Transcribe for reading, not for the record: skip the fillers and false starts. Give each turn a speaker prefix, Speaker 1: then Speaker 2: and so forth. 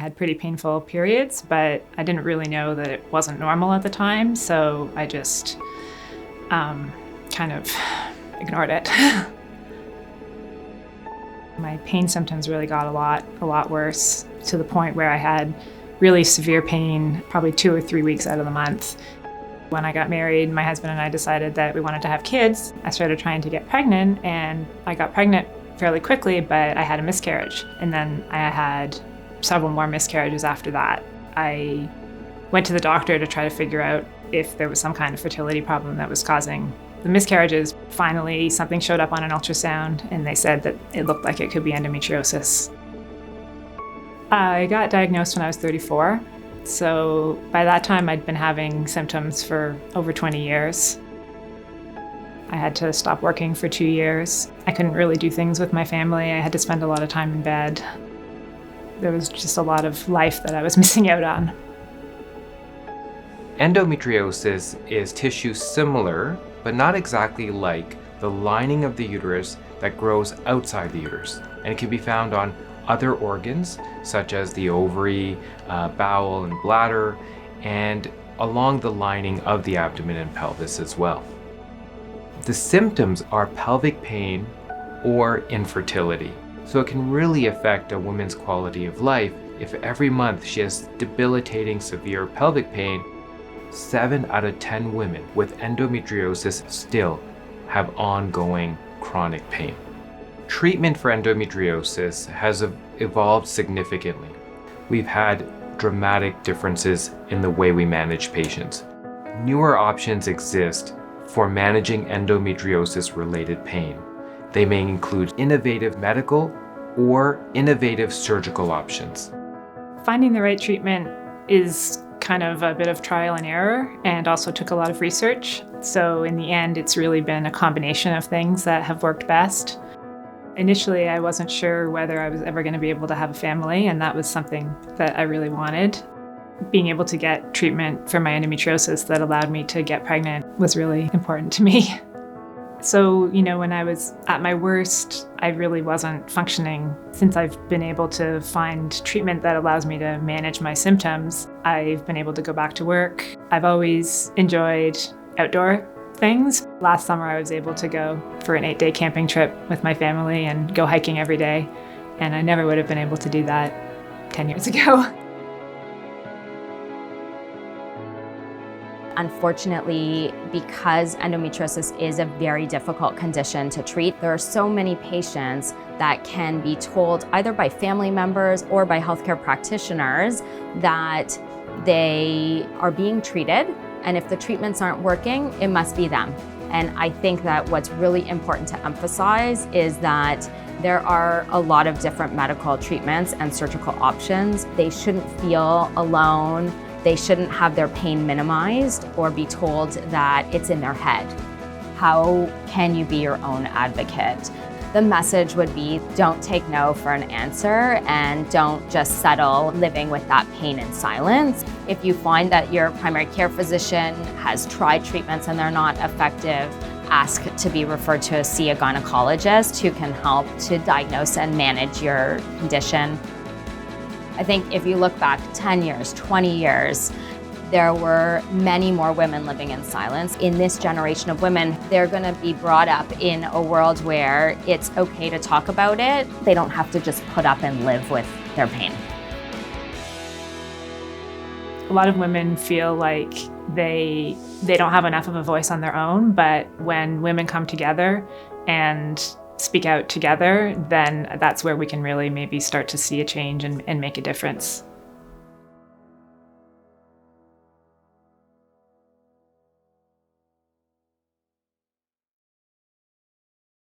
Speaker 1: had pretty painful periods, but I didn't really know that it wasn't normal at the time, so I just kind of ignored it. My pain symptoms really got a lot worse, to the point where I had really severe pain probably 2 or 3 weeks out of the month. When I got married, my husband and I decided that we wanted to have kids. I started trying to get pregnant, and I got pregnant fairly quickly, but I had a miscarriage. And then I had several more miscarriages after that. I went to the doctor to try to figure out if there was some kind of fertility problem that was causing the miscarriages. Finally, something showed up on an ultrasound, and they said that it looked like it could be endometriosis. I got diagnosed when I was 34, so by that time I'd been having symptoms for over 20 years. I had to stop working for 2 years. I couldn't really do things with my family. I had to spend a lot of time in bed. There was just a lot of life that I was missing out on.
Speaker 2: Endometriosis is tissue similar, but not exactly like the lining of the uterus that grows outside the uterus, and it can be found on other organs such as the ovary, bowel, and bladder, and along the lining of the abdomen and pelvis as well. The symptoms are pelvic pain or infertility, so it can really affect a woman's quality of life if every month she has debilitating severe pelvic pain. 7 out of 10 women with endometriosis still have ongoing chronic pain. Treatment for endometriosis has evolved significantly. We've had dramatic differences in the way we manage patients. Newer options exist for managing endometriosis-related pain. They may include innovative medical or innovative surgical options.
Speaker 1: Finding the right treatment is kind of a bit of trial and error, and also took a lot of research. So in the end, it's really been a combination of things that have worked best. Initially, I wasn't sure whether I was ever going to be able to have a family, and that was something that I really wanted. Being able to get treatment for my endometriosis that allowed me to get pregnant was really important to me. So, when I was at my worst, I really wasn't functioning. Since I've been able to find treatment that allows me to manage my symptoms, I've been able to go back to work. I've always enjoyed outdoor things. Last summer, I was able to go for an 8-day camping trip with my family and go hiking every day, and I never would have been able to do that 10 years ago.
Speaker 3: Unfortunately, because endometriosis is a very difficult condition to treat, there are so many patients that can be told either by family members or by healthcare practitioners that they are being treated, and if the treatments aren't working, it must be them. And I think that what's really important to emphasize is that there are a lot of different medical treatments and surgical options. They shouldn't feel alone. They shouldn't have their pain minimized or be told that it's in their head. How can you be your own advocate? The message would be, don't take no for an answer, and don't just settle living with that pain in silence. If you find that your primary care physician has tried treatments and they're not effective, ask to be referred to see a gynecologist who can help to diagnose and manage your condition. I think if you look back 10 years, 20 years, there were many more women living in silence. In this generation of women, they're going to be brought up in a world where it's okay to talk about it. They don't have to just put up and live with their pain.
Speaker 1: A lot of women feel like they don't have enough of a voice on their own, but when women come together and speak out together, then that's where we can really maybe start to see a change and make a difference.